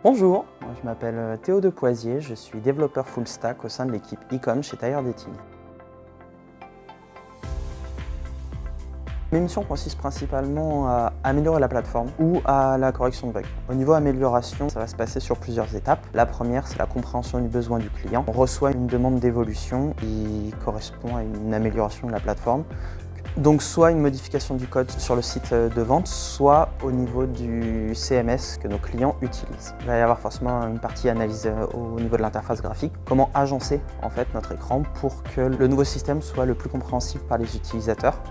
Bonjour, moi je m'appelle Théo Depoisier, je suis développeur full stack au sein de l'équipe e-com chez Tire Dating. Mes missions consistent principalement à améliorer la plateforme ou à la correction de bugs. Au niveau amélioration, ça va se passer sur plusieurs étapes. La première, c'est la compréhension du besoin du client. On reçoit une demande d'évolution qui correspond à une amélioration de la plateforme. Donc soit une modification du code sur le site de vente, soit au niveau du CMS que nos clients utilisent. Il va y avoir forcément une partie analyse au niveau de l'interface graphique, comment agencer en fait notre écran pour que le nouveau système soit le plus compréhensible par les utilisateurs.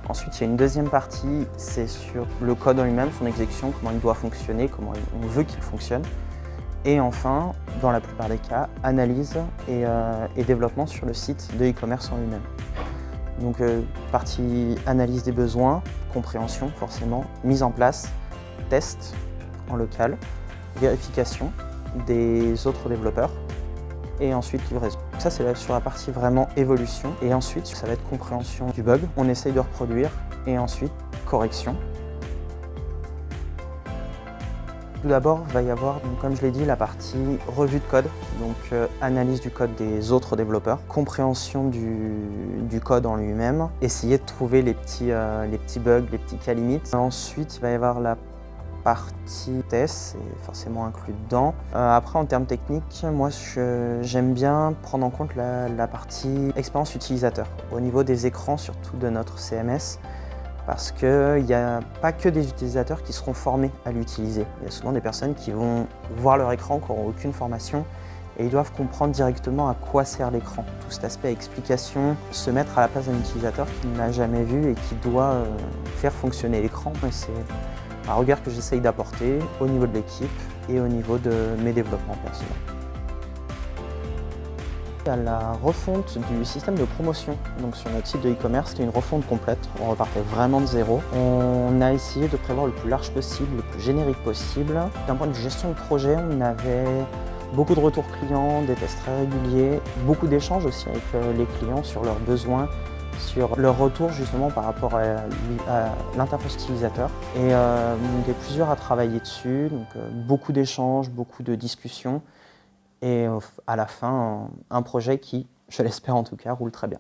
Ensuite, il y a une deuxième partie, c'est sur le code en lui-même, son exécution, comment il doit fonctionner, comment on veut qu'il fonctionne. Et enfin, dans la plupart des cas, analyse et développement sur le site de e-commerce en lui-même. Donc partie analyse des besoins, compréhension forcément, mise en place, test en local, vérification des autres développeurs et ensuite livraison. Ça c'est sur la partie vraiment évolution et ensuite ça va être compréhension du bug, on essaye de reproduire et ensuite correction. Tout d'abord, il va y avoir, donc, comme je l'ai dit, la partie revue de code, donc analyse du code des autres développeurs, compréhension du code en lui-même, essayer de trouver les petits bugs, les petits cas limites. Ensuite, il va y avoir la partie test, c'est forcément inclus dedans. Après, en termes techniques, moi j'aime bien prendre en compte la partie expérience utilisateur, au niveau des écrans, surtout de notre CMS. Parce qu'il n'y a pas que des utilisateurs qui seront formés à l'utiliser. Il y a souvent des personnes qui vont voir leur écran, qui n'auront aucune formation, et ils doivent comprendre directement à quoi sert l'écran. Tout cet aspect explication, se mettre à la place d'un utilisateur qui ne l'a jamais vu et qui doit faire fonctionner l'écran. C'est un regard que j'essaye d'apporter au niveau de l'équipe et au niveau de mes développements personnels. À la refonte du système de promotion donc sur notre site de e-commerce, qui est une refonte complète, on repartait vraiment de zéro. On a essayé de prévoir le plus large possible, le plus générique possible. D'un point de vue gestion de projet, on avait beaucoup de retours clients, des tests très réguliers, beaucoup d'échanges aussi avec les clients sur leurs besoins, sur leur retour justement par rapport à l'interface utilisateur. Et il y a plusieurs à travailler dessus, donc beaucoup d'échanges, beaucoup de discussions. Et à la fin, un projet qui, je l'espère en tout cas, roule très bien.